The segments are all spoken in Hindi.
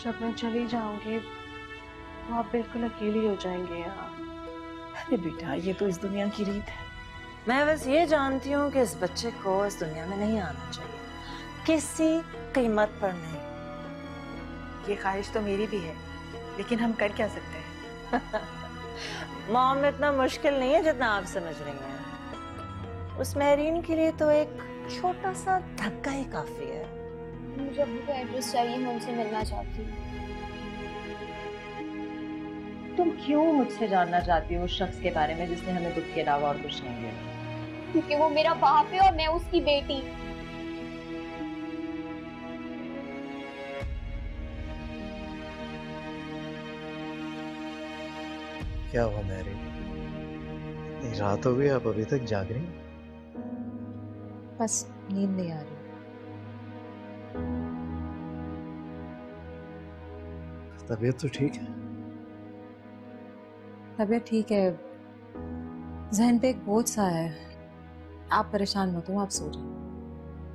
जब मैं चली जाऊंगी तो आप बिल्कुल अकेली हो जाएंगे यहाँ। अरे बेटा, ये तो इस दुनिया की रीत है। मैं बस ये जानती हूँ कि इस बच्चे को इस दुनिया में नहीं आना चाहिए, किसी कीमत पर नहीं। ये ख्वाहिश तो मेरी भी है, लेकिन हम कर क्या सकते हैं? मॉम, इतना मुश्किल नहीं है जितना आप समझ रही हैं। उस मेहरीन के लिए तो एक छोटा सा धक्का ही काफी है। मुझे अब्बू का एड्रेस चाहिए, मैं उनसे मिलना चाहती हूँ। तुम क्यों मुझसे जानना चाहती हो उस शख्स के बारे में जिसने हमें दुख के अलावा और कुछ नहीं दिया? क्योंकि वो मेरा बाप है और मैं उसकी बेटी। क्या हुआ मैरी? इतनी रात हो गई, आप अभी तक जाग रही हैं? बस नींद नहीं आ रही। तबीयत तो ठीक है? तबीयत ठीक है, जहन पे एक बोझ सा है। आप परेशान मत हो, आप सो जाओ।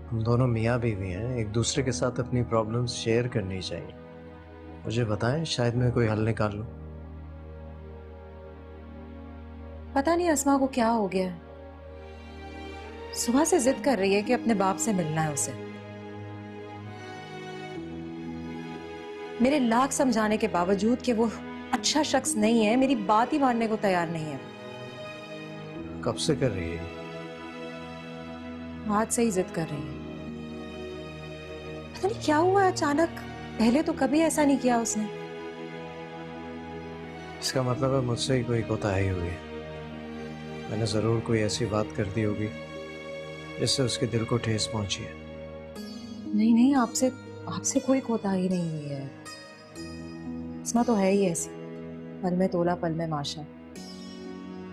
हम दोनों मियाँ बीवी हैं, एक दूसरे के साथ अपनी प्रॉब्लम्स शेयर करनी चाहिए। मुझे बताएं, शायद मैं कोई हल निकाल लूं। पता नहीं अस्मा को क्या हो गया है, सुबह से जिद कर रही है कि अपने बाप से मिलना है उसे। मेरे लाख समझाने के बावजूद कि वो अच्छा शख्स नहीं है, मेरी बात ही मानने को तैयार नहीं है। कब से कर रही है? आज से ही जिद कर रही है। पता नहीं क्या हुआ अचानक, पहले तो कभी ऐसा नहीं किया उसने। इसका मतलब है मुझसे ही कोई कोताही हुई है। मैंने जरूर कोई ऐसी बात कर दी होगी जिससे उसके दिल को ठेस पहुंची है। नहीं नहीं, आपसे आपसे कोई कोताही नहीं हुई है। इसमें तो है ही ऐसी, पल में तोला पल में माशा।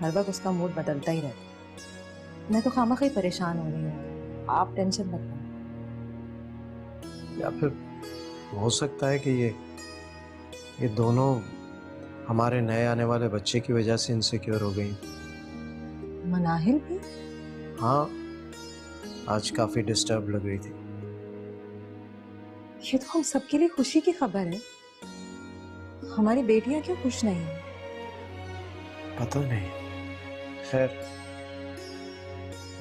हर वक्त उसका मूड बदलता ही रहता है। मैं तो खामखा ही परेशान हो रही हूँ, आप टेंशन मत लो। या फिर हो सकता है कि ये दोनों हमारे नए आने वाले बच्चे की वजह से इनसिक्योर हो गई। मनाहिल भी? हाँ, आज काफी डिस्टर्ब लग रही थी। ये तो हम सबके लिए खुशी की खबर है। हमारी बेटियां क्यों खुश नहीं हैं? पता नहीं, खैर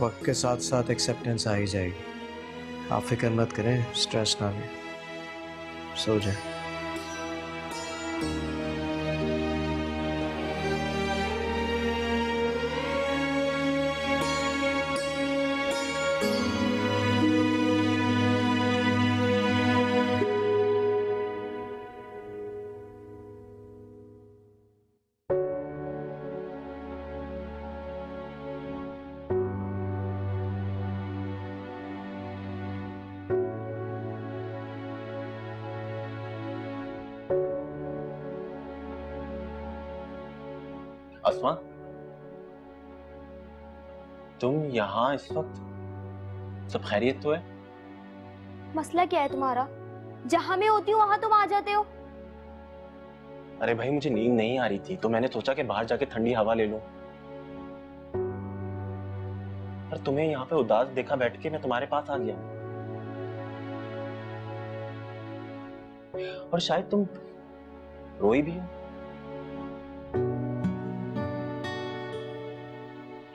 वक्त के साथ साथ एक्सेप्टेंस आ ही जाएगी। आप फिक्र मत करें, स्ट्रेस ना लें, सो जाए। अस्मा, तुम यहाँ इस वक्त? सब खैरियत तो है? मसला क्या है तुम्हारा? जहां मैं होती हूँ वहां तुम आ जाते हो। अरे भाई, मुझे नींद नहीं आ रही थी तो मैंने सोचा कि बाहर जाके ठंडी हवा ले लूं। पर तुम्हें यहाँ पे उदास देखा बैठ के मैं तुम्हारे पास आ गया। और शायद तुम रोई भी हो।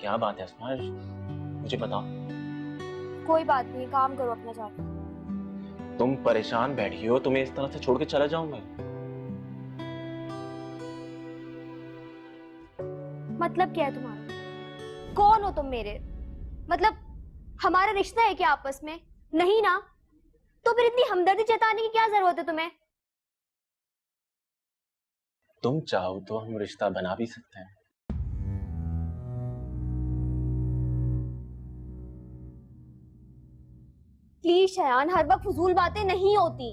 क्या बात है अस्मा, मुझे बताओ। कोई बात नहीं, काम करो अपना जाके। तुम परेशान बैठी हो, तुम्हें इस तरह से छोड़ के चला जाऊं मैं? मतलब क्या है तुम्हारा? कौन हो तुम मेरे? मतलब हमारा रिश्ता है क्या आपस में? नहीं ना, तो फिर इतनी हमदर्दी जताने की क्या जरूरत है तुम्हें? तुम चाहो तो हम रिश्ता बना भी सकते हैं। प्लीज शयान, हर वक्त फजूल बातें नहीं होती।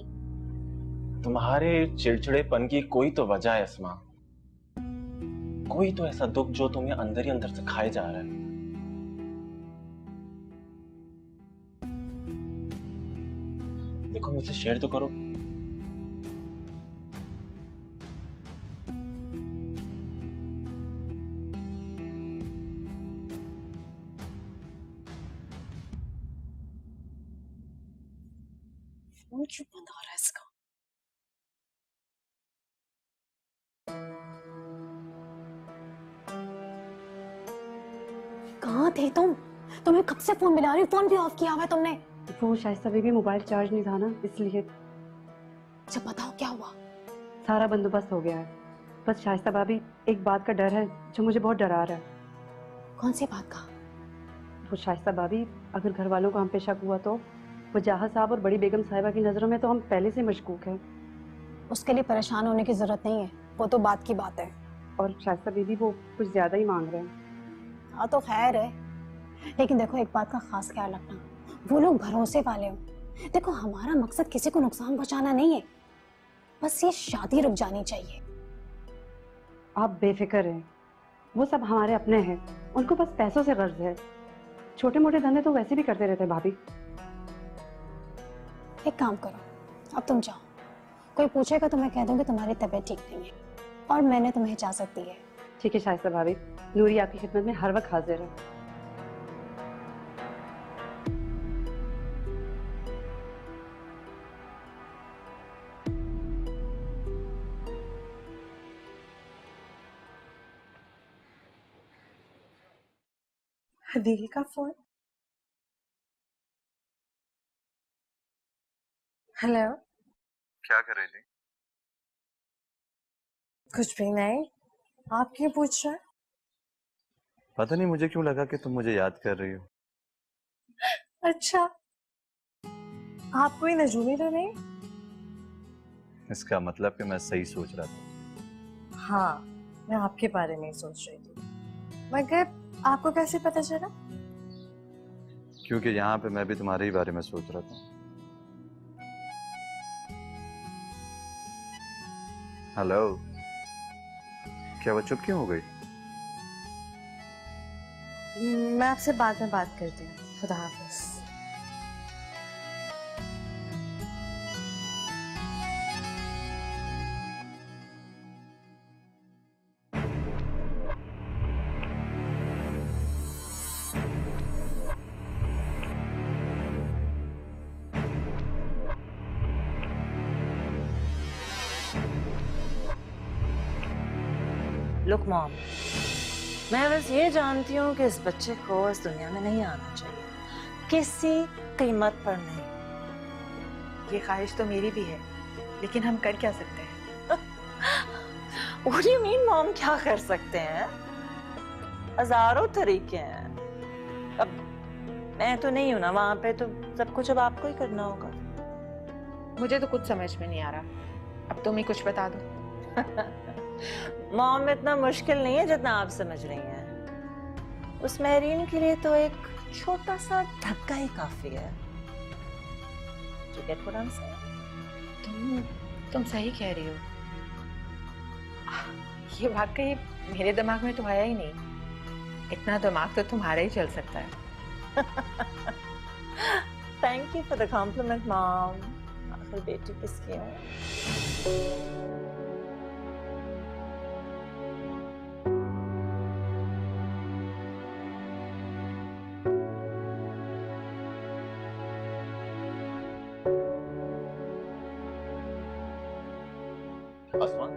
तुम्हारे चिड़चिड़ेपन की कोई तो वजह है अस्मा, कोई तो ऐसा दुख जो तुम्हें अंदर ही अंदर से खाए जा रहा है। देखो, मुझसे शेयर तो करो। फोन क्यों बंद हो रहा है इसका? कहाँ थे तुम? तुम्हें कब से फोन मिला रही हूँ, फोन भी ऑफ किया हुआ है तुमने। वो शाइस्ता बीबी मोबाइल चार्ज नहीं था ना, इसलिए। अच्छा बताओ क्या हुआ? सारा बंदोबस्त हो गया है। बस शाइस्ता भाभी, एक बात का डर है जो मुझे बहुत डरा रहा है। कौन सी बात का? वो शाइस्ता भाभी, अगर घर वालों को हम पे शक हुआ तो वजाहत साहब और बड़ी बेगम साहिबा की नज़रों में तो हम पहले से मशकूक हैं। उसके लिए परेशान होने की जरूरत नहीं है, वो तो बात की बात है। और शाइस्ता बीबी वो कुछ ज़्यादा ही मांग रहे हैं। हाँ तो खैर है, लेकिन देखो एक बात का खास ख्याल रखना, वो लोग भरोसे वाले हो। देखो हमारा मकसद किसी को नुकसान पहुंचाना नहीं है, बस ये शादी रुक जानी चाहिए। आप बेफिक्र हैं, वो सब हमारे अपने हैं, उनको बस पैसों से गर्ज है। छोटे मोटे धंधे तो वैसे भी करते रहते हैं भाभी। एक काम करो, अब तुम जाओ, कोई पूछेगा तो मैं कह दूंगी तुम्हारी तबीयत ठीक नहीं है और मैंने तुम्हें इजाजत दी है। ठीक है शाइस्ता भाभी, नूरी आपकी खिदमत में हर वक्त हाजिर है। हदील का फोन। हेलो। क्या कर रही थी? कुछ भी नहीं, आप क्यों पूछ रहे हैं? पता नहीं मुझे क्यों लगा कि तुम मुझे याद कर रही हो। अच्छा, आप कोई नजूमी तो नहीं? इसका मतलब कि मैं सही सोच रहा था। हाँ, मैं आपके बारे में ही सोच रही थी, मगर आपको कैसे पता चला? क्योंकि यहाँ पे मैं भी तुम्हारे ही बारे में सोच रहा था। हेलो, क्या वो चुप क्यों हो गई? मैं आपसे बाद में बात करती हूँ। खुदा हाफिज। लुक मॉम, मैं बस ये जानती हूँ कि इस बच्चे को इस दुनिया में नहीं आना चाहिए, किसी कीमत पर नहीं। ये ख्वाहिश तो मेरी भी है, लेकिन हम कर क्या सकते हैं? What do you mean, mom? क्या कर सकते हैं? हजारों तरीके हैं। अब मैं तो नहीं हूं ना वहां पे, तो सब कुछ अब आपको ही करना होगा। मुझे तो कुछ समझ में नहीं आ रहा, अब तुम ही कुछ बता दो। मॉम, इतना मुश्किल नहीं है जितना आप समझ रही हैं। उस मेहरीन के लिए तो एक छोटा सा धक्का ही काफी है। You get what I'm saying? तुम सही कह रही हो। ये वाकई मेरे दिमाग में तो आया ही नहीं। इतना दिमाग तो तुम्हारा ही चल सकता है। Thank you for the compliment, mom. आखिर बेटी किसकी है? आसमान,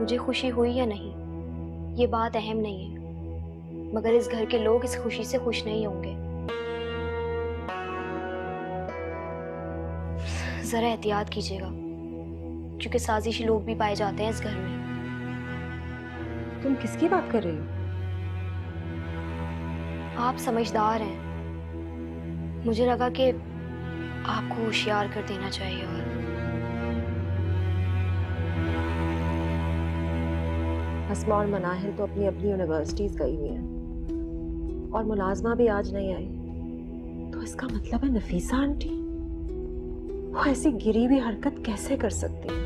मुझे खुशी हुई या नहीं ये बात अहम नहीं है, मगर इस घर के लोग इस खुशी से खुश नहीं होंगे। जरा एहतियात कीजिएगा, क्योंकि साजिशी लोग भी पाए जाते हैं इस घर में। तुम किसकी बात कर रही हो? आप समझदार हैं, मुझे लगा कि आपको होशियार कर देना चाहिए। और अस्मा और मनाहिल तो अपनी अपनी यूनिवर्सिटीज गई हुई हैं और मुलाजमा भी आज नहीं आई, तो इसका मतलब है नफीसा आंटी वो ऐसी गिरी हुई हरकत कैसे कर सकती है?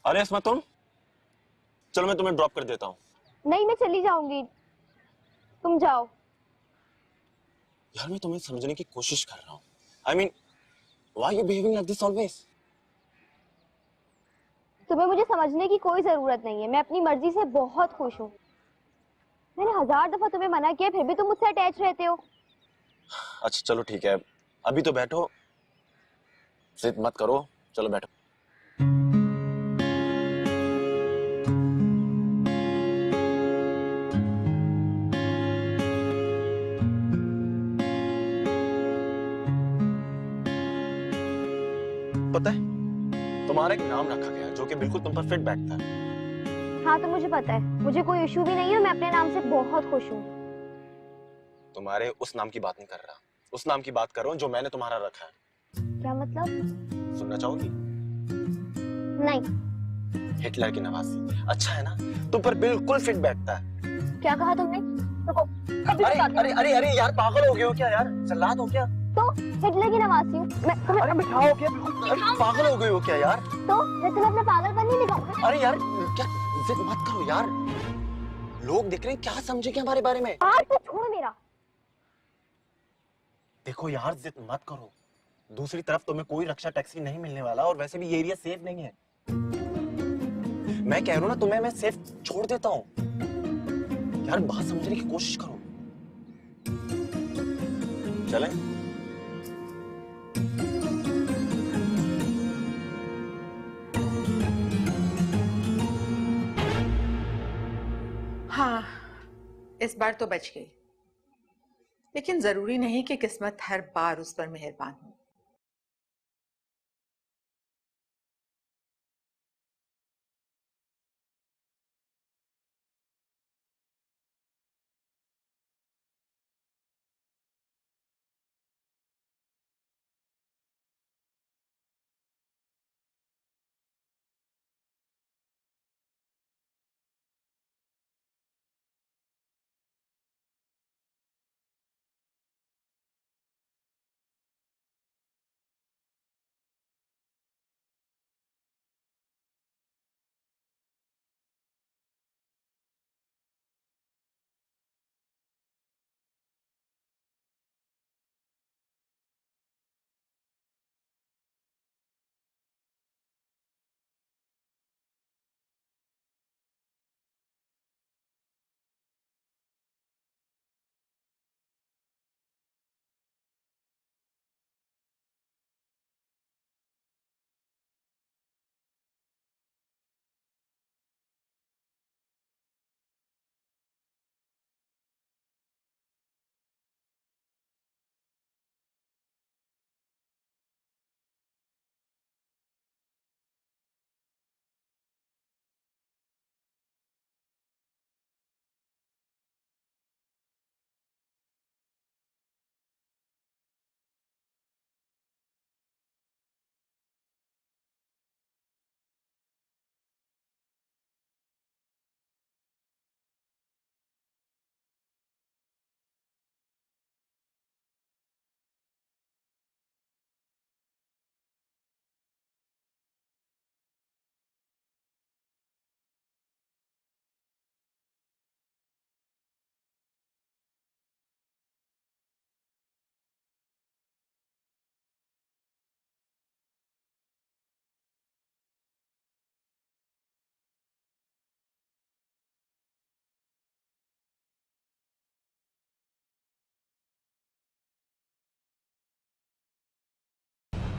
अरे अस्मा तुम, चलो मैं तुम्हें ड्रॉप कर देता हूँ। नहीं, मैं चली जाऊंगी, तुम जाओ। यार मैं तुम्हें समझने की कोशिश कर रहा हूँ। I mean, why you behaving like this always? तुम्हें मुझे समझने की कोई जरूरत नहीं है, मैं अपनी मर्जी से बहुत खुश हूँ। मैंने 1000 दफा तुम्हें मना किया, फिर भी तुम मुझसे अटैच रहते हो। अच्छा चलो ठीक है, अभी तो बैठो, जिद मत करो, चलो बैठो। पता है तुम्हारा एक नाम रखा गया जो कि बिल्कुल तुम पर फिट बैठता है। हाँ तो मुझे पता है, मुझे कोई इशू भी नहीं है, मैं अपने नाम से बहुत खुश हूँ। तुम्हारे उस नाम की बात नहीं कर रहा, उस नाम की बात कर रहा हूँ जो मैंने तुम्हारा रखा है। क्या मतलब? सुनना चाहोगी? नहीं। हिटलर की नवासी। अच्छा है ना, तुम पर बिल्कुल फिट बैठता है। क्या कहा तुमने? रुको, अभी अरे बताती हूँ। अरे अरे अरे यार, पागल हो गए हो क्या यार? जल्लाद हो क्या? तो हिटलर की नवासी हूँ मैं तुम्हें। अरे बिठाओ क्या? बिल्कुल अरे पागल हो गए हो क्या यार? तो मैं तुम्हें अपना पागलपन नहीं दिखाऊंगी। अरे यार क्या, जिद मत करो यार, लोग देख रहे हैं, क्या समझेंगे हमारे बारे में? आज तो छोड़ मेरा। देखो यार, जिद मत करो, दूसरी तरफ तुम्हें कोई रक्षा टैक्सी नहीं मिलने वाला, और वैसे भी ये एरिया सेफ नहीं है। मैं कह रहा हूं ना तुम्हें, मैं सेफ छोड़ देता हूं। यार बात समझने की कोशिश करो। चलें? हाँ, इस बार तो बच गई, लेकिन जरूरी नहीं कि किस्मत हर बार उस पर मेहरबान हो।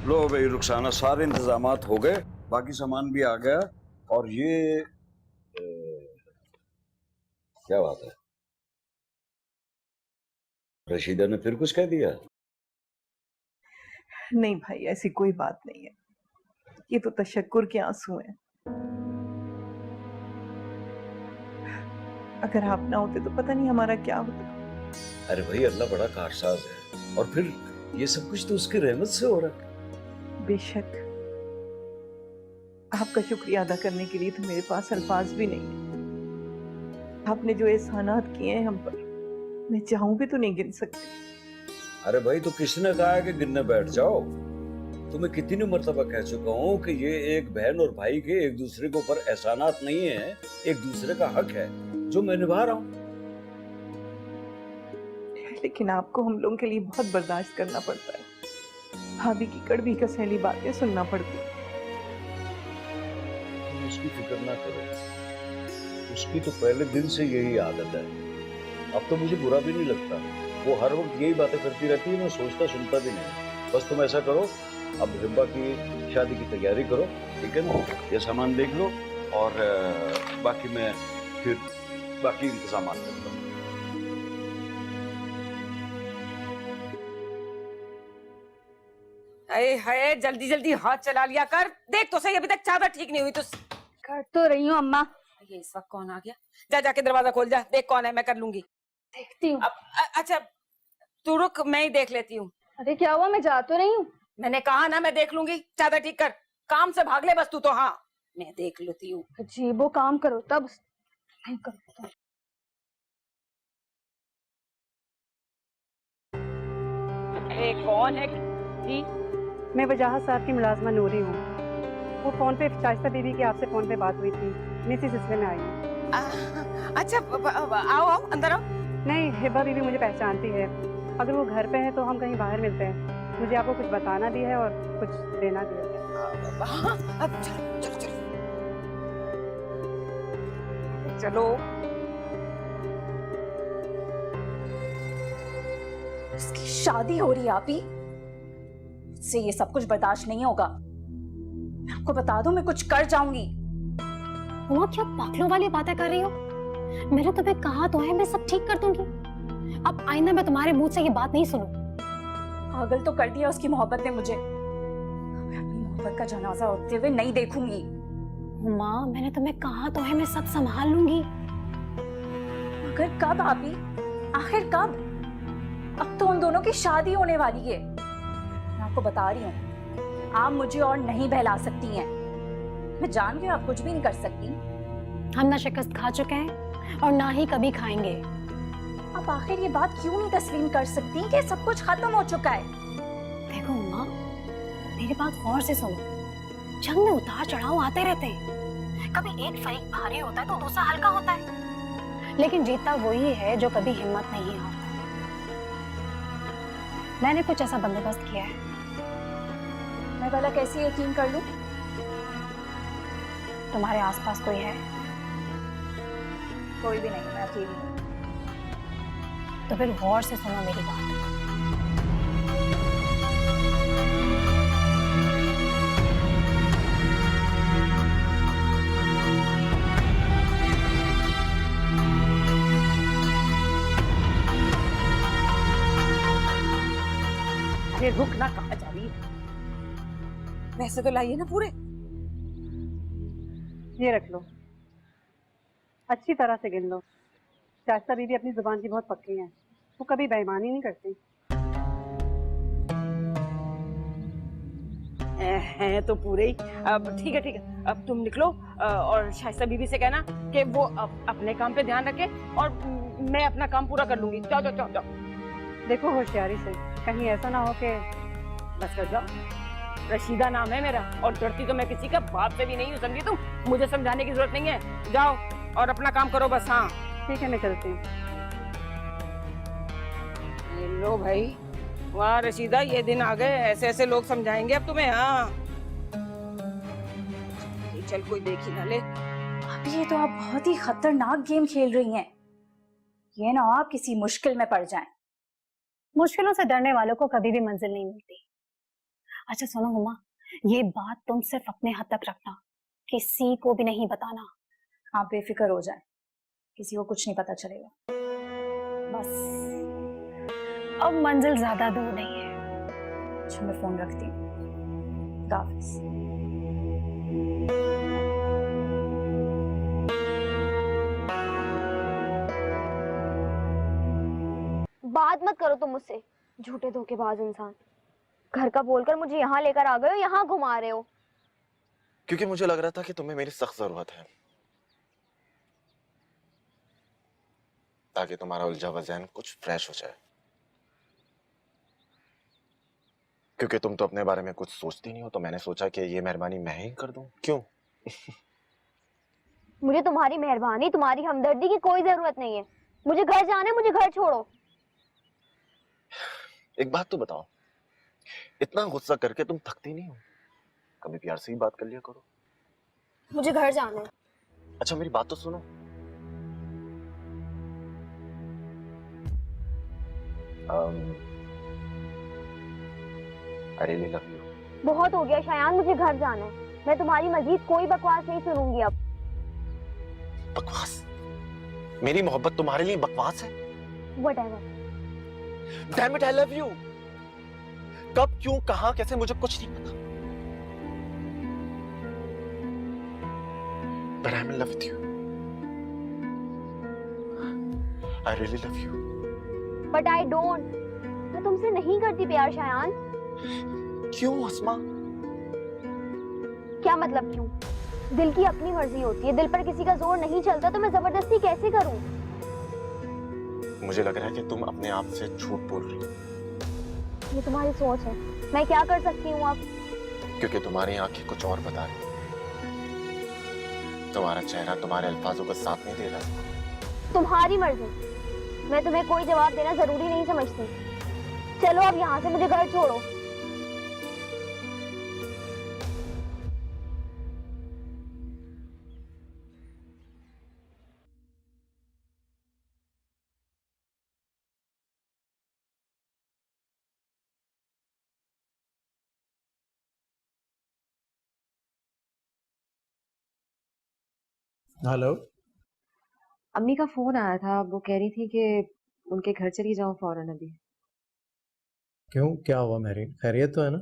लो भाई रुखसाना, सारे इंतजामात हो गए, बाकी सामान भी आ गया। और ये क्या बात है, रशीदा ने फिर कुछ कह दिया? नहीं भाई, ऐसी कोई बात नहीं है, ये तो तशक्कुर के आंसू हैं। अगर आप ना होते तो पता नहीं हमारा क्या होता। अरे भाई, अल्लाह बड़ा कारसाज है, और फिर ये सब कुछ तो उसकी रहमत से हो रहा है। बेशक, आपका शुक्रिया अदा करने के लिए तो मेरे पास अल्फाज भी नहीं है। आपने जो एहसानात किए हैं हम पर, मैं चाहूं भी तो नहीं गिन सकती। अरे भाई, तो किसने कहा है कि गिनने बैठ जाओ? तुम्हें कितनी मर्तबा कह चुका हूँ कि ये एक बहन और भाई के एक दूसरे के ऊपर एहसानात नहीं है, एक दूसरे का हक है जो मैं निभा रहा हूँ। लेकिन आपको हम लोगों के लिए बहुत बर्दाश्त करना पड़ता है, भाभी की कड़वी कसैली बातें सुनना पड़ती है। तुम उसकी फिक्र ना करो, उसकी तो पहले दिन से यही आदत है। अब तो मुझे बुरा भी नहीं लगता, वो हर वक्त यही बातें करती रहती है, मैं सोचता सुनता भी नहीं। बस तुम ऐसा करो, अब हिब्बा की शादी की तैयारी करो, ठीक है ना? ये सामान देख लो और बाकी मैं फिर बाकी इंतजाम करता हूँ। अरे हाय, जल्दी जल्दी हाथ चला लिया कर, देख तो सही अभी तक चादर ठीक नहीं हुई। तो कर तो रही हूँ अम्मा। ये इस वक्त कौन आ गया? जा जाके दरवाजा खोल जा, देख कौन है, मैं कर लूंगी। देखती हूँ। अच्छा तू रुक, मैं ही देख लेती हूँ। अरे क्या हुआ, मैं जा तो रही हूँ। मैंने कहा ना मैं देख लूंगी, चादर ठीक कर, काम से भाग ले बस तू तो। हाँ मैं देख लेती हूँ। जी वो काम करो तब नहीं करो। अरे कौन है जी? मैं वजाहत साहब की मुलाजमा नूरी हूँ। वो फोन पे शाइस्ता बीबी की आपसे फोन पे बात हुई थी, मैं इसी सिलसिले में आई हूँ। अच्छा आओ आओ अंदर आओ। नहीं, हिब्बा बीबी मुझे पहचानती है, अगर वो घर पे है तो हम कहीं बाहर मिलते हैं। मुझे आपको कुछ बताना भी है और कुछ देना भी है। हाँ, अब चलो चलो चलो चलो। इसकी शादी हो रही है आप ही, इससे ये सब कुछ बर्दाश्त नहीं होगा। मैं आपको बता दूं, मैं कुछ कर जाऊंगी। वो क्या पागलों वाली बातें कर रही हो? मैंने तुम्हें कहा तो है मैं सब ठीक कर दूंगी। अब आइंदा मैं तुम्हारे मुंह से ये बात नहीं सुनूं। पागल तो कर दिया उसकी मोहब्बत ने मुझे, मैं अपनी मोहब्बत का जनाजा उठते हुए नहीं देखूंगी। माँ, मैंने तुम्हें कहा तो है मैं सब संभाल लूंगी। मगर कब आपी, आखिर कब? अब तो उन दोनों की शादी होने वाली है। मैं आपको बता रही हूँ, आप मुझे और नहीं बहला सकती हैं। मैं जान के आप कुछ भी नहीं कर सकती। हम ना शिकस्त खा चुके हैं और ना ही कभी खाएंगे। आप आखिर ये बात क्यों नहीं तस्लीम कर सकती कि सब कुछ खत्म हो चुका है? देखो माँ, मेरी बात गौर से सुनो। जंग में उतार चढ़ाव आते रहते हैं, कभी एक फरीक भारी होता है तो दूसरा हल्का होता है, लेकिन जीतता वही है जो कभी हिम्मत नहीं हारता। मैंने कुछ ऐसा बंदोबस्त किया है। मैं भला कैसे यकीन कर लूं? तुम्हारे आसपास कोई है? कोई भी नहीं, मैं अकेली हूं। तो फिर गौर से सुनो मेरी बात। अरे रुक ना, कहाँ जा रही है? पैसे तो लाइए ना पूरे। ये रख लो, अच्छी तरह से गिन लो। शाइस्ता बीबी अपनी जुबान की बहुत पक्की हैं, वो कभी बेईमानी नहीं करती। हैं तो पूरे ही। अब ठीक है अब तुम निकलो और शाइस्ता बीबी से कहना कि वो अपने काम पे ध्यान रखे और मैं अपना काम पूरा कर लूंगी। जाओ जाओ जाओ जाओ। देखो होशियारी से, कहीं ऐसा ना हो कि बस कर जाओ। रशीदा नाम है मेरा और डरती तो मैं किसी का बाप से भी नहीं हूँ, समझी तुम? मुझे समझाने की जरूरत नहीं है। जाओ और अपना काम करो बस। हाँ ठीक है, मैं चलती हूँ। लो भाई, वाह रशीदा, ये दिन आ गए, ऐसे ऐसे लोग समझाएंगे अब तुम्हें। हाँ चल, कोई देख ही ना ले। अभी ये तो आप बहुत ही खतरनाक गेम खेल रही हैं। ये ना आप किसी मुश्किल में पड़ जाएं। मुश्किलों से डरने वालों को कभी भी मंजिल नहीं मिलती। अच्छा सुनो हुमा, ये बात तुम सिर्फ अपने हद तक रखना, किसी को भी नहीं बताना। आप बेफिक्र हो जाए, किसी को कुछ नहीं पता चलेगा। बस अब मंजिल ज्यादा दूर नहीं है। अच्छा मैं फोन रखती हूँ। खुदा हाफिज़। बात मत करो तुम मुझसे, झूठे धोखेबाज इंसान। घर का बोलकर मुझे यहाँ लेकर आ गए हो, यहाँ घुमा रहे हो। क्योंकि मुझे लग रहा था कि तुम्हें मेरी सख्त जरूरत है, ताकि तुम्हारा उलझा हुआ ज़हन कुछ फ्रेश हो जाए। क्योंकि तुम तो अपने बारे में कुछ सोचती नहीं हो, तो मैंने सोचा कि ये मेहरबानी मैं ही कर दूं। क्यों? मुझे तुम्हारी मेहरबानी, तुम्हारी हमदर्दी की कोई जरूरत नहीं है। मुझे घर जाना है, मुझे घर छोड़ो। एक बात तो बताओ, इतना गुस्सा करके तुम थकती नहीं हो? कभी प्यार से ही बात कर लिया करो। मुझे घर जाना है। अच्छा मेरी बात तो सुनो। I really love you. बहुत हो गया शायान, मुझे घर जाना है। मैं तुम्हारी मजीद कोई बकवास नहीं सुनूंगी अब। बकवास? मेरी मोहब्बत तुम्हारे लिए बकवास है? Whatever. Damn it, I love you. कब, क्यों, कहां, कैसे, मुझे कुछ नहीं पता। But I'm in love with you. I really love you. But I don't. मैं तुमसे नहीं करती प्यार शायान। क्यों अस्मा? क्या मतलब क्यों? दिल की अपनी मर्जी होती है, दिल पर किसी का जोर नहीं चलता, तो मैं जबरदस्ती कैसे करूं? मुझे लग रहा है कि तुम अपने आप से झूठ बोल रही हो। ये तुम्हारी सोच है, मैं क्या कर सकती हूँ अब? क्योंकि तुम्हारी आंखें कुछ और बता रही। तुम्हारा चेहरा तुम्हारे अल्फाजों का साथ नहीं दे रहा। तुम्हारी मर्जी, मैं तुम्हें कोई जवाब देना जरूरी नहीं समझती। चलो अब यहाँ से, मुझे घर छोड़ो। हेलो। अम्मी का फोन आया था, वो कह रही थी कि उनके घर चली जाऊं फौरन अभी। क्यों, क्या हुआ मेहरीन? खैरियत तो है ना?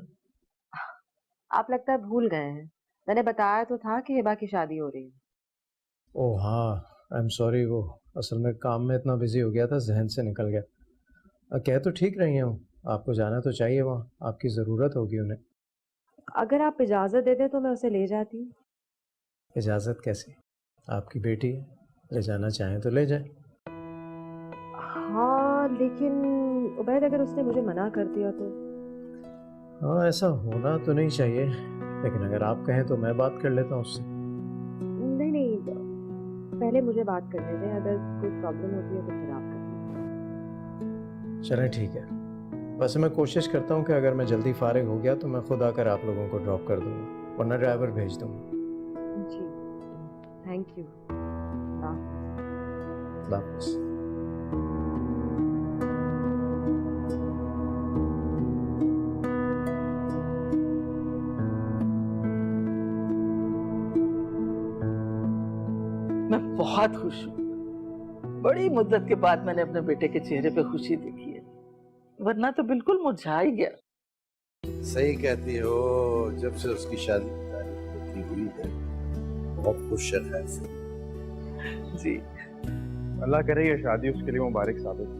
आप लगता है भूल गए हैं, मैंने बताया तो था कि हिबा की शादी हो रही है। ओह हाँ, आई एम सॉरी, वो असल में काम में इतना बिजी हो गया था, जहन से निकल गया। कह तो ठीक रही हूँ, आपको जाना तो चाहिए वहाँ, आपकी ज़रूरत होगी उन्हें। अगर आप इजाज़त दे दें तो मैं उसे ले जाती। इजाज़त कैसी? आपकी बेटी है, ले जाना चाहें तो ले जाए। हाँ लेकिन उबैद, अगर उसने मुझे मना कर दिया तो? हाँ ऐसा होना तो नहीं चाहिए, लेकिन अगर आप कहें तो मैं बात कर लेता हूँ उससे। नहीं नहीं, पहले मुझे बात करने दें, अगर कोई प्रॉब्लम होती है तो फिर आप करें। चलें ठीक है, वैसे मैं कोशिश करता हूँ कि अगर मैं जल्दी फारिग हो गया तो मैं खुद आकर आप लोगों को ड्रॉप कर दूँगा, वरना ड्राइवर भेज दूँगा। जी थैंक यू। वापस। मैं बहुत खुश हूँ। बड़ी मुद्दत के बाद मैंने अपने बेटे के चेहरे पे खुशी देखी है, वरना तो बिल्कुल मुरझा ही गया। सही कहती हो, जब से उसकी शादी की तारीख तय हुई है बहुत खुश है। खैर से जी अल्लाह करे ये शादी उसके लिए मुबारक साबित हो।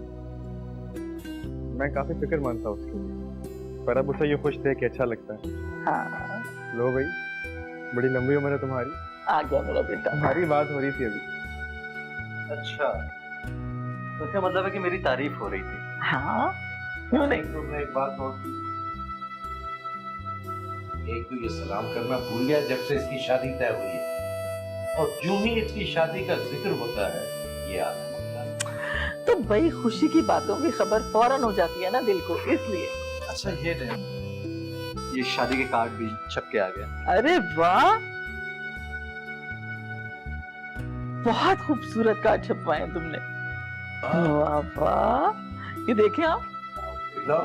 मैं काफी फिक्रमंद था उसके लिए, पर अब उसे ये खुश देख के अच्छा लगता है। हाँ लो भाई, बड़ी लंबी उम्र है तुम्हारी। आ गया मेरा बेटा। हमारी बात हो रही थी अभी। अच्छा, तो इसका मतलब है कि मेरी तारीफ हो रही थी। हाँ क्यों नहीं। तो मैं एक बात और, एक तो ये सलाम करना भूल गया जब से इसकी शादी तय हुई है, और जो ही इसकी शादी का जिक्र होता है ये आता है। तो भाई खुशी की बातों की खबर फौरन हो जाती है ना दिल को, इसलिए। अच्छा ये शादी के कार्ड भी छप के आ गया। अरे वाह, बहुत खूबसूरत कार्ड छपवाए हैं तुमने। वाह वाह, ये देखें आप। लो,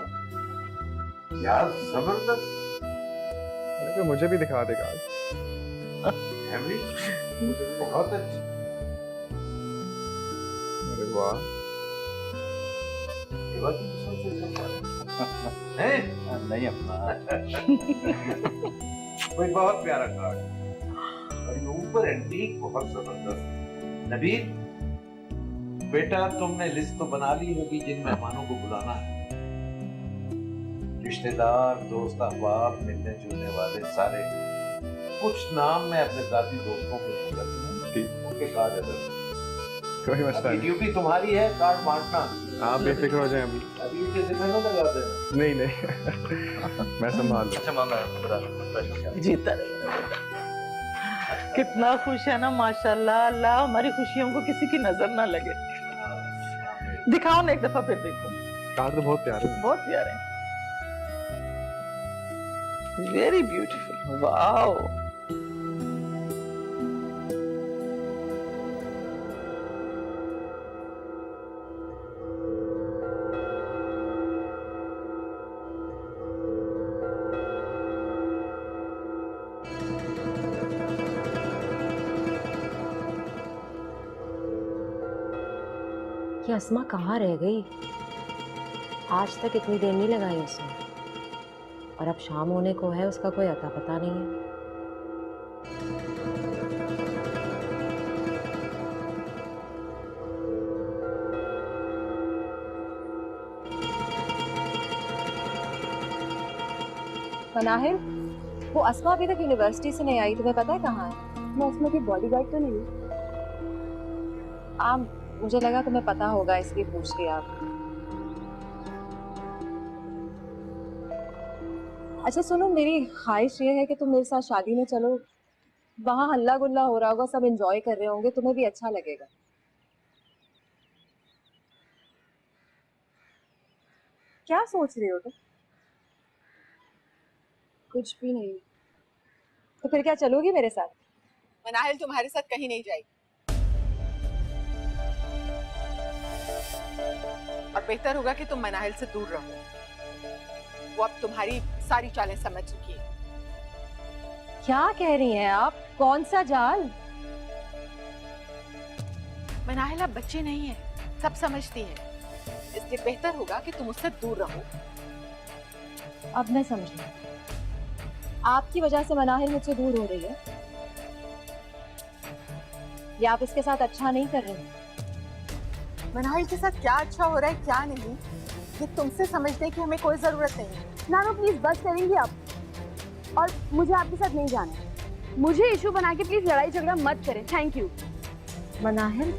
क्या जबरदस्त। तो मुझे भी दिखा दे कार्ड। बहुत अच्छी। अरे वाह, ये बात तो है नहीं अपना। कोई बहुत प्यारा कार्ड और ये ऊपर एंटीक बहुत जबरदस्त। नबील बेटा, तुमने लिस्ट तो बना ली होगी जिन मेहमानों को बुलाना है। रिश्तेदार, दोस्त, अहबाब, मिलने जुलने वाले सारे। कुछ नाम मैं अपने जाती दोस्तों के उनके कार्ड अदर। कोई मसला नहीं। ड्यूटी तुम्हारी है कार्ड बांटना। आप बेफिक्र हो जाएं अभी। अभी के जिम्मे न लगा देना। नहीं नहीं मैं संभाल लूं। अच्छा मामा जीता रहे। कितना खुश है ना माशाल्लाह। अल्लाह हमारी खुशियों को किसी की नजर ना लगे। दिखाओ ना एक दफा फिर देखो। कार्ड तो बहुत प्यारे हैं। बहुत प्यारे। Very beautiful. वाओ। ये अस्मा कहाँ रह गई? आज तक इतनी देर नहीं लगाई उसने, और अब शाम होने को है, उसका कोई अता पता नहीं है। मनाहिल, वो अस्मा अभी तक यूनिवर्सिटी से नहीं आई, तुम्हें पता है कहाँ है? मैं अस्मा की बॉडीगार्ड तो नहीं हूँ। मुझे लगा तुम्हें पता होगा, इसलिए पूछ लिया आप। अच्छा सुनो, मेरी ख्वाहिश ये है कि तुम मेरे साथ शादी में चलो। वहाँ हल्ला गुल्ला हो रहा होगा, सब एंजॉय कर रहे होंगे, तुम्हें भी अच्छा लगेगा। क्या सोच रही हो तुम? कुछ भी नहीं। तो फिर क्या चलोगी मेरे साथ? मनाहिल तुम्हारे साथ कहीं नहीं जाएगी, और बेहतर होगा कि तुम मनाहिल से दूर रहो। वो अब तुम्हारी सारी चालें समझ चुकी है। क्या कह रही हैं आप? कौन सा जाल? मनाहिल अब बच्चे नहीं है, सब समझती है, इसलिए बेहतर होगा कि तुम उससे दूर रहो। अब मैं समझी, आपकी वजह से मनाहिल मुझसे दूर हो रही है, या आप इसके साथ अच्छा नहीं कर रहे हैं? मनाहिल के साथ क्या अच्छा हो रहा है क्या नहीं, ये तुमसे समझने की हमें कोई जरूरत नहीं है। नानो प्लीज बस करेंगी आप, और मुझे आपके साथ नहीं जाना है। मुझे इशू बना के प्लीज लड़ाई झगड़ा मत करें। Thank you. मनाहिल,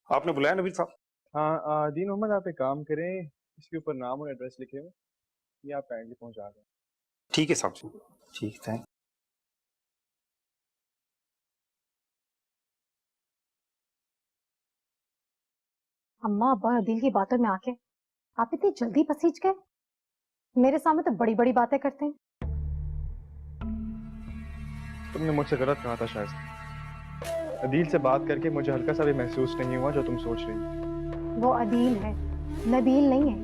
आपने बुलाया नबील साहब? हाँ दीन मोहम्मद, आप एक काम करें, इसके ऊपर नाम और एड्रेस लिखे हुए, ये आप काइंडली पहुंचा दें। ठीक है साहब। ठीक, थैंक। अम्मा अब्बा और अदील की बातों में आके आप इतनी जल्दी पसीज गए। मेरे सामने तो बड़ी बड़ी बातें करते हैं। तुमने मुझसे गलत कहा था शायद। अदील से बात करके मुझे हल्का सा भी महसूस नहीं हुआ जो तुम सोच रही हो। वो अदील है, नबील नहीं है।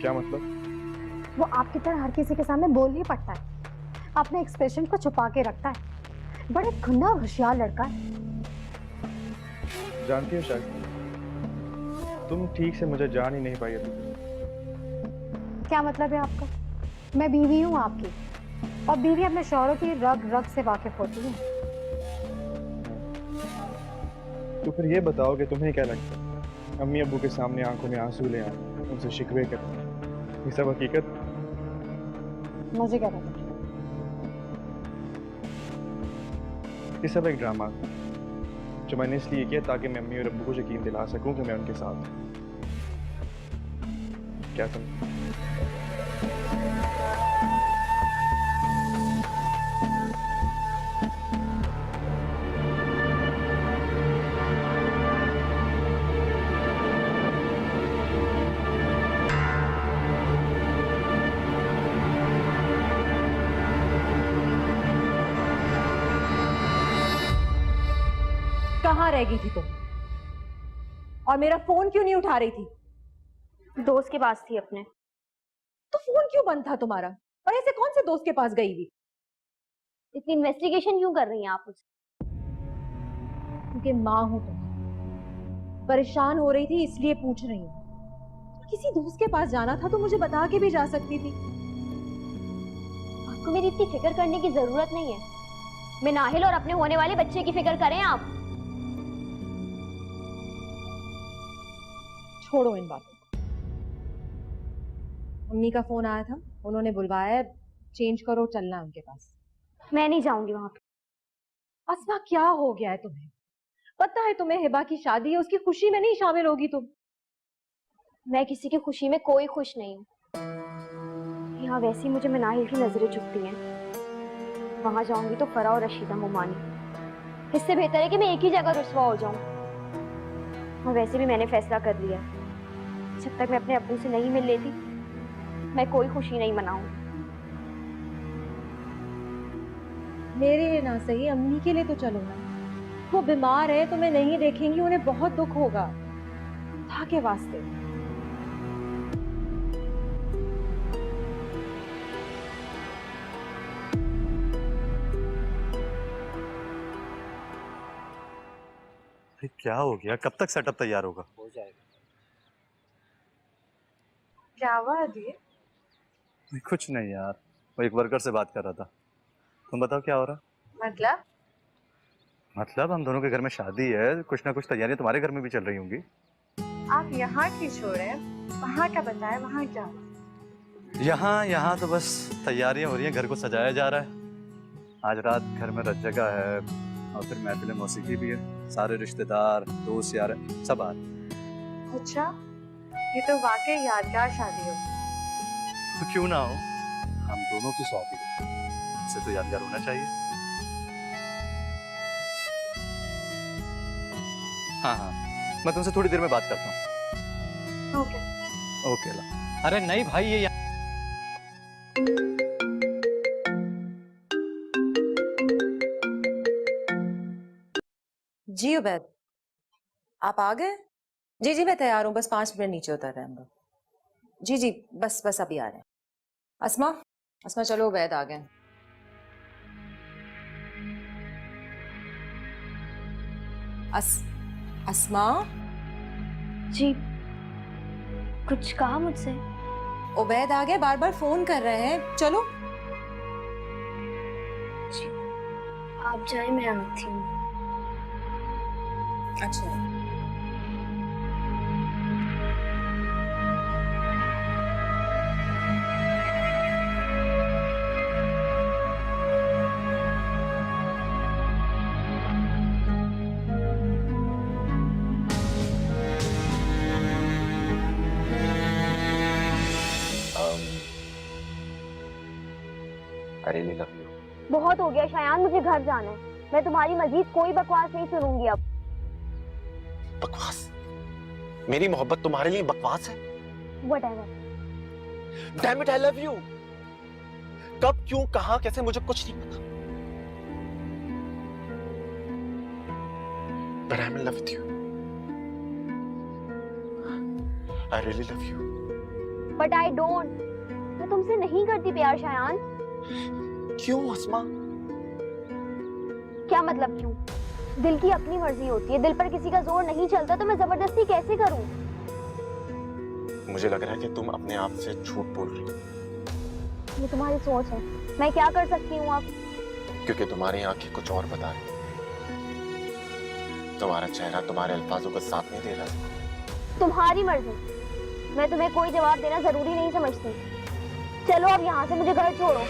क्या मतलब? वो आपकी तरह हर किसी के सामने बोल ही पड़ता है, अपने एक्सप्रेशन को छुपा के रखता है, बड़े खुन्ना और होशियार लड़का है। जानती हो शायद, तुम ठीक से मुझे जान ही नहीं पाई अभी। क्या मतलब है आपका? मैं बीवी हूँ आपकी, और बीवी अपने शौहरों की रग रग से वाकिफ होती है। तो फिर ये बताओ कि तुम्हें क्या लगता है, अम्मी अब्बू के सामने आंखों में आंसू ले आए, उनसे शिकवे कर, ये सब हकीकत? मुझे क्या पता। ये सब एक ड्रामा था जो मैंने इसलिए किया ताकि मैं अम्मी और अब्बू को यकीन दिला सकूं कि मैं उनके साथ हूं। क्या तुम? कहाँ रह गई थी तुम? और मेरा फोन क्यों नहीं उठा रही थी? दोस्त के पास थी अपने। तो फोन क्यों बंद था तुम्हारा? और ऐसे कौन से दोस्त के पास गई हुई? इतनी इन्वेस्टिगेशन क्यों कर रही हैं आप उससे? क्योंकि माँ हूं तुम, परेशान हो रही थी इसलिए पूछ रही हूँ। किसी दोस्त के पास जाना था तो मुझे बता के भी जा सकती थी। आपको मेरी इतनी फिक्र करने की जरूरत नहीं है। मैं नाहिल और अपने होने वाले बच्चे की फिक्र करें आप। छोड़ो इन बातों को। मम्मी का फोन आया था, उन्होंने बुलवाया, चेंज करो, चलना है उनके पास। मैं नहीं जाऊंगी वहां पे। अस्मा क्या हो गया है तुम्हें? पता है तुम्हें हिबा की शादी है, उसकी खुशी में नहीं शामिल होगी तुम? मैं किसी की खुशी में कोई खुश नहीं हूँ। यहाँ वैसी मुझे मनाहिल की नजरें चुभती हैं। वहां जाऊंगी तो फरा और रशीदा मुमानी। इससे बेहतर है कि मैं एक ही जगह रुस्वा हो जाऊं। और वैसे भी मैंने फैसला कर लिया, जब तक मैं अपने अब्बू से नहीं मिल लेती मैं कोई खुशी नहीं मनाऊंगी। मेरे लिए ना सही, अम्मी के लिए तो चलो ना। वो बीमार है, तुम्हें नहीं देखेंगी, उन्हें बहुत दुख होगा। था के वास्ते। क्या हो गया? कब तक सेटअप तैयार होगा? हो जाएगा। क्या हुआ अभी? कुछ नहीं यार, वो एक वर्कर से बात कर रहा था। तुम बताओ क्या हो रहा? मतलब हम दोनों के घर में शादी है, कुछ ना कुछ तैयारियां तुम्हारे घर में भी चल रही होंगी। आप यहाँ की छोड़े, वहाँ का बताएं, वहाँ क्या? यहाँ तो बस तैयारियां हो रही हैं, घर को सजाया जा रहा है। आज रात घर में रज जगह है और फिर महफिल मौसीकी भी है। सारे रिश्तेदार, दोस्त यार सब आ रहे। अच्छा, ये तो वाकई यादगार शादी हो। तो क्यों ना हो, हम दोनों की शादी इससे तो यादगार होना चाहिए। हाँ, मैं तुमसे थोड़ी देर में बात करता हूँ। ओके ला। अरे नहीं भाई, ये जी उबैद, आप आ गए? जी जी मैं तैयार हूँ, बस 5 मिनट नीचे उतर रहे हैं हम लोग। जी जी बस अभी आ रहे हैं। अस्मा चलो, उबैद आ गए। अस्मा जी, कुछ कहा मुझसे? उबैद आ गए, बार बार फोन कर रहे हैं, चलो। जी, आप जाए, मैं आती हूँ। अच्छा। I really love you. बहुत हो गया शायान, मुझे घर जाना है। मैं तुम्हारी मजीद कोई बकवास नहीं सुनूंगी अब। बकवास? मेरी मोहब्बत तुम्हारे लिए बकवास है? Whatever. Damn it, I love you. कब, क्यों, कहां, कैसे, मुझे कुछ नहीं पता। But I'm in love with you. I really love you. But I don't. मैं तुमसे नहीं करती प्यार शायान। क्यों अस्मा? क्या मतलब क्यों? दिल की अपनी मर्जी होती है, दिल पर किसी का जोर नहीं चलता, तो मैं जबरदस्ती कैसे करूं? मुझे लग रहा है कि तुम अपने आप से झूठ बोल रही हो। ये तुम्हारी सोच है, मैं क्या कर सकती हूँ अब? क्योंकि तुम्हारी आंखें कुछ और बता रही। तुम्हारा चेहरा तुम्हारे अल्फाजों का साथ नहीं दे रहा। तुम्हारी मर्जी, मैं तुम्हें कोई जवाब देना जरूरी नहीं समझती। चलो अब यहाँ से, मुझे घर छोड़ो।